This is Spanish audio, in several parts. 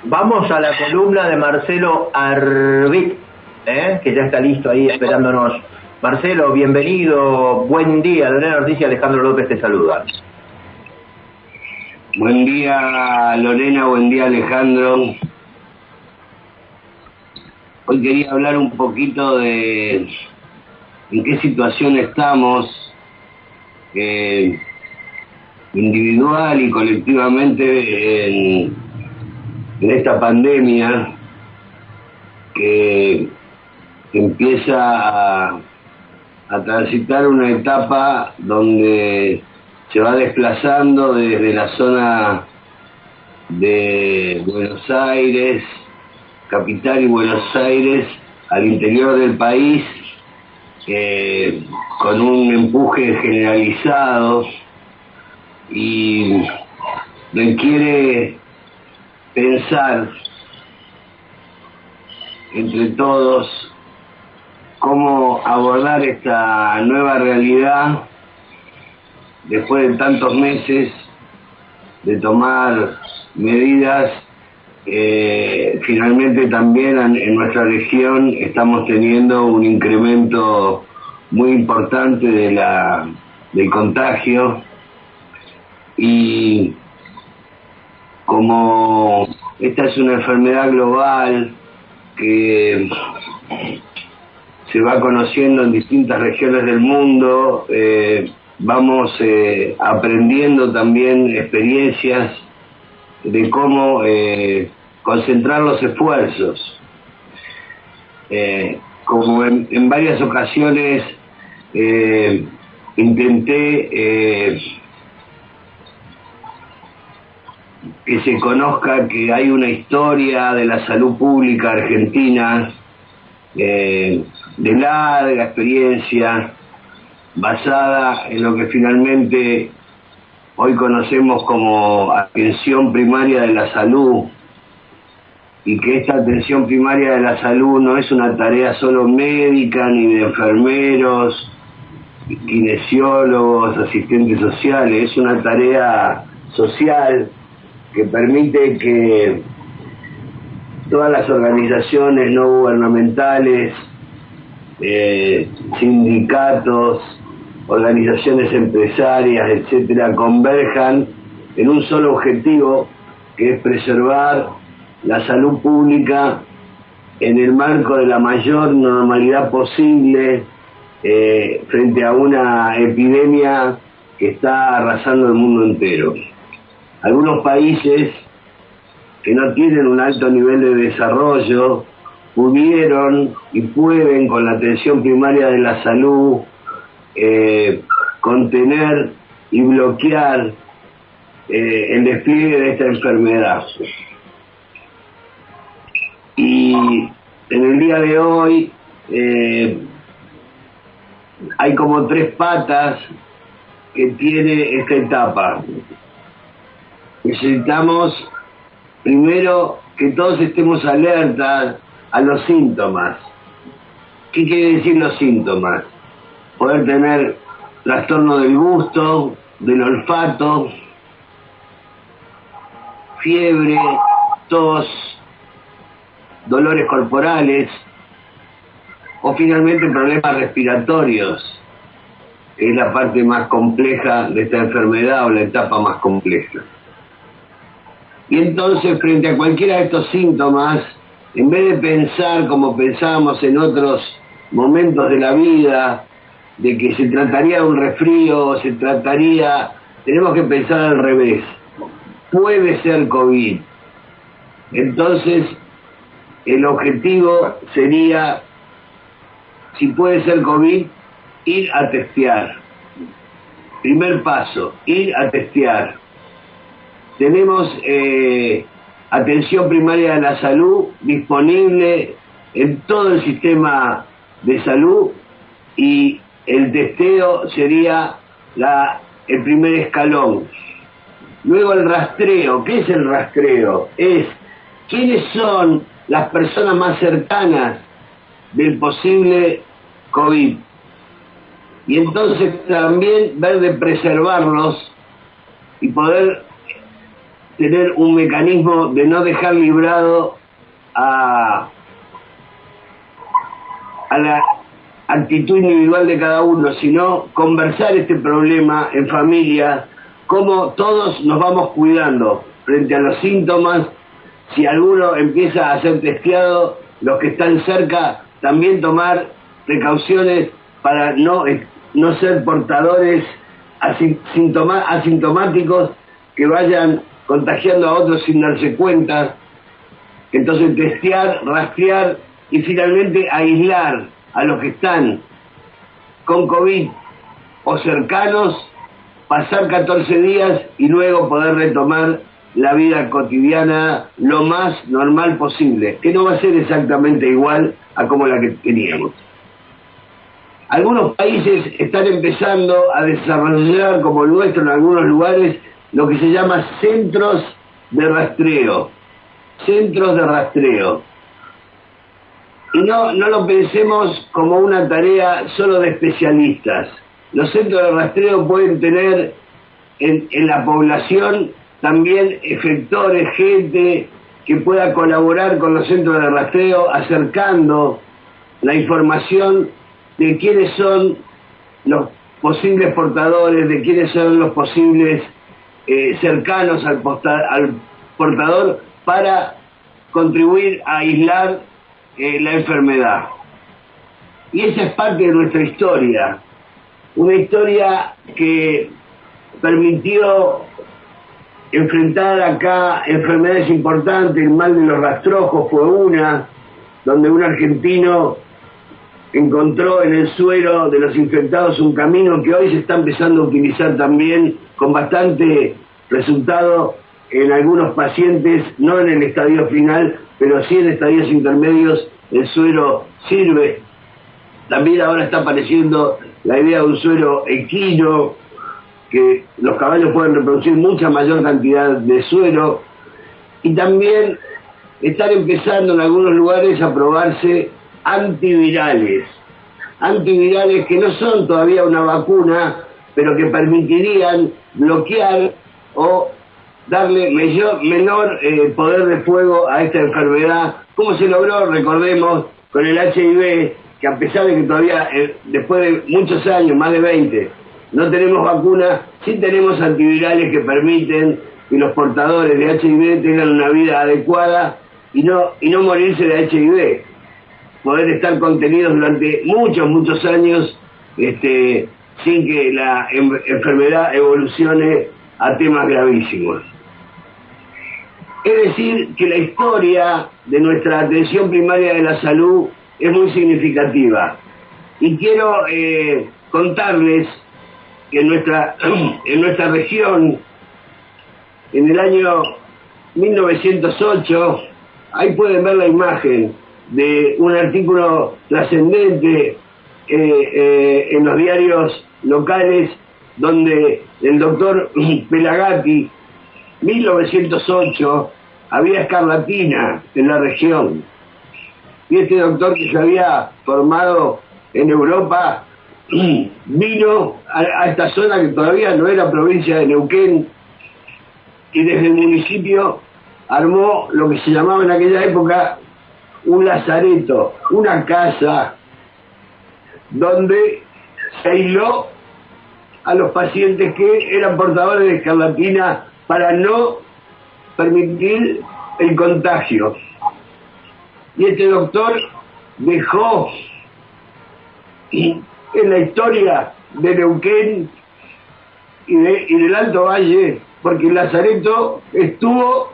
Vamos a la columna de Marcelo Arbit, que ya está listo ahí esperándonos. Marcelo, bienvenido, buen día. Lorena Ortiz y Alejandro López te saludan. Buen día Lorena, buen día Alejandro. Hoy quería hablar un poquito de en qué situación estamos, individual y colectivamente en esta pandemia que empieza a transitar una etapa donde se va desplazando desde la zona de Buenos Aires, capital y Buenos Aires, al interior del país, con un empuje generalizado, y requiere pensar entre todos cómo abordar esta nueva realidad después de tantos meses de tomar medidas. Finalmente también en nuestra región estamos teniendo un incremento muy importante del contagio, y como esta es una enfermedad global que se va conociendo en distintas regiones del mundo, vamos aprendiendo también experiencias de cómo concentrar los esfuerzos. Como en varias ocasiones intenté que se conozca que hay una historia de la salud pública argentina de larga experiencia, basada en lo que finalmente hoy conocemos como atención primaria de la salud, y que esta atención primaria de la salud no es una tarea solo médica, ni de enfermeros, kinesiólogos, asistentes sociales, es una tarea social que permite que todas las organizaciones no gubernamentales, sindicatos, organizaciones empresarias, etcétera, converjan en un solo objetivo, que es preservar la salud pública en el marco de la mayor normalidad posible, frente a una epidemia que está arrasando el mundo entero. Algunos países que no tienen un alto nivel de desarrollo pudieron y pueden, con la atención primaria de la salud, contener y bloquear el despliegue de esta enfermedad. Y en el día de hoy hay como tres patas que tiene esta etapa. Necesitamos primero que todos estemos alertas a los síntomas. ¿Qué quiere decir los síntomas? Poder tener trastorno del gusto, del olfato, fiebre, tos, dolores corporales, o finalmente problemas respiratorios, que es la parte más compleja de esta enfermedad, o la etapa más compleja. Y entonces, frente a cualquiera de estos síntomas, en vez de pensar como pensábamos en otros momentos de la vida, de que se trataría de un resfrío, tenemos que pensar al revés. Puede ser COVID. Entonces, el objetivo sería, si puede ser COVID, ir a testear. Primer paso, ir a testear. Tenemos atención primaria de la salud disponible en todo el sistema de salud, y el testeo sería el primer escalón. Luego el rastreo. ¿Qué es el rastreo? Es quiénes son las personas más cercanas del posible COVID. Y entonces también ver de preservarlos y poder tener un mecanismo de no dejar librado a la actitud individual de cada uno, sino conversar este problema en familia, cómo todos nos vamos cuidando frente a los síntomas. Si alguno empieza a ser testeado, los que están cerca también tomar precauciones para no ser portadores asintomáticos que vayan contagiando a otros sin darse cuenta. Entonces testear, rastrear y finalmente aislar a los que están con COVID o cercanos, pasar 14 días y luego poder retomar la vida cotidiana lo más normal posible, que no va a ser exactamente igual a como la que teníamos. Algunos países están empezando a desarrollar, como el nuestro en algunos lugares, lo que se llama centros de rastreo. Centros de rastreo. Y no lo pensemos como una tarea solo de especialistas. Los centros de rastreo pueden tener en la población también efectores, gente que pueda colaborar con los centros de rastreo, acercando la información de quiénes son los posibles portadores, de quiénes son los posibles cercanos al portador, para contribuir a aislar la enfermedad. Y esa es parte de nuestra historia, una historia que permitió enfrentar acá enfermedades importantes. El mal de los rastrojos fue una, donde un argentino encontró en el suero de los infectados un camino que hoy se está empezando a utilizar también con bastante resultado en algunos pacientes, no en el estadio final, pero sí en estadios intermedios. El suero sirve. También ahora está apareciendo la idea de un suero equino, que los caballos pueden reproducir mucha mayor cantidad de suero. Y también están empezando en algunos lugares a probarse antivirales que no son todavía una vacuna, pero que permitirían bloquear o darle menor poder de fuego a esta enfermedad, como se logró, recordemos, con el HIV, que a pesar de que todavía, después de muchos años, más de 20, no tenemos vacuna, sí tenemos antivirales que permiten que los portadores de HIV tengan una vida adecuada y no morirse de HIV, poder estar contenidos durante muchos años sin que la enfermedad evolucione a temas gravísimos. Es decir, que la historia de nuestra atención primaria de la salud es muy significativa. Y quiero contarles que en nuestra región, en el año 1908, ahí pueden ver la imagen de un artículo trascendente en los diarios locales, donde el doctor Pelagatti, 1908, había escarlatina en la región. Y este doctor, que se había formado en Europa, vino a esta zona que todavía no era provincia de Neuquén, y desde el municipio armó lo que se llamaba en aquella época un lazareto, una casa donde se aisló a los pacientes que eran portadores de escarlatina para no permitir el contagio. Y este doctor dejó en la historia de Neuquén y del Alto Valle, porque el lazareto estuvo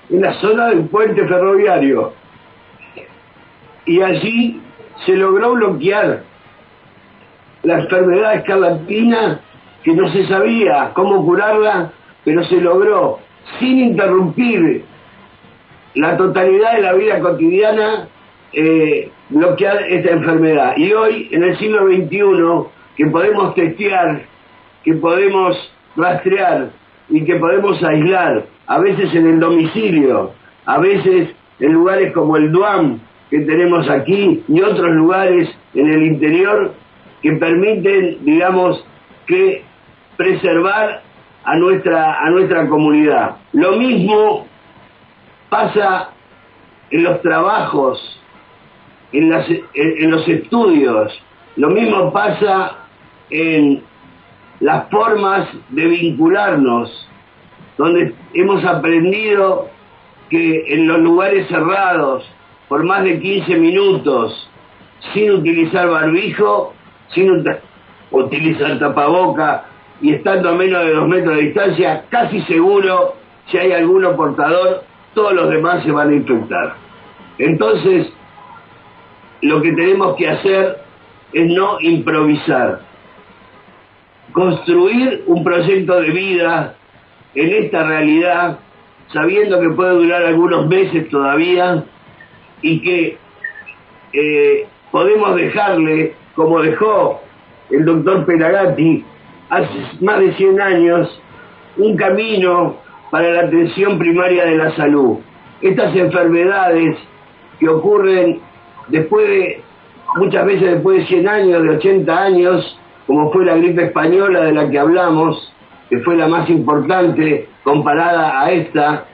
en la zona del puente ferroviario, y allí se logró bloquear la enfermedad escarlatina, que no se sabía cómo curarla, pero se logró sin interrumpir la totalidad de la vida cotidiana, bloquear esta enfermedad. Y hoy, en el siglo XXI, que podemos testear, que podemos rastrear y que podemos aislar, a veces en el domicilio, a veces en lugares como el DUAM que tenemos aquí y otros lugares en el interior, que permiten, digamos, que preservar a nuestra comunidad. Lo mismo pasa en los trabajos, en los estudios, lo mismo pasa en las formas de vincularnos, donde hemos aprendido que en los lugares cerrados, por más de 15 minutos, sin utilizar barbijo, sin utilizar tapaboca y estando a menos de 2 metros de distancia, casi seguro, si hay alguno portador, todos los demás se van a infectar. Entonces, lo que tenemos que hacer es no improvisar, construir un proyecto de vida en esta realidad, sabiendo que puede durar algunos meses todavía y que podemos dejarle, como dejó el doctor Pelagatti hace más de 100 años, un camino para la atención primaria de la salud. Estas enfermedades que ocurren muchas veces después de 100 años, de 80 años, como fue la gripe española de la que hablamos, que fue la más importante comparada a esta,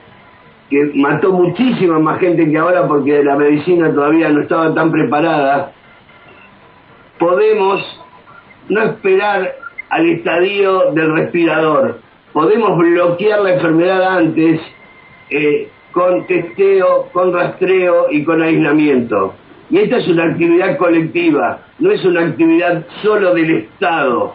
que mató muchísima más gente que ahora porque la medicina todavía no estaba tan preparada. Podemos no esperar al estadio del respirador, podemos bloquear la enfermedad antes con testeo, con rastreo y con aislamiento. Y esta es una actividad colectiva, no es una actividad solo del Estado,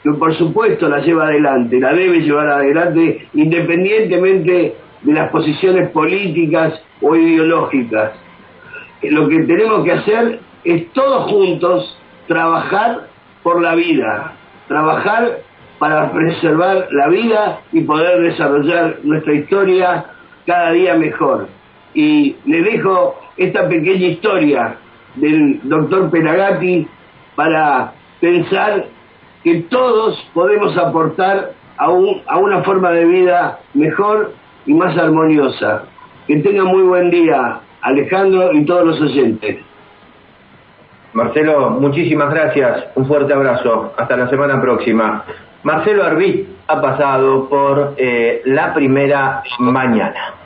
que por supuesto la lleva adelante, la debe llevar adelante independientemente de las posiciones políticas o ideológicas. Lo que tenemos que hacer es todos juntos trabajar por la vida, trabajar para preservar la vida y poder desarrollar nuestra historia cada día mejor. Y le dejo esta pequeña historia del doctor Pelagatti para pensar que todos podemos aportar a una forma de vida mejor y más armoniosa. Que tenga muy buen día, Alejandro y todos los oyentes. Marcelo, muchísimas gracias, un fuerte abrazo, hasta la semana próxima. Marcelo Arvit ha pasado por La Primera Mañana.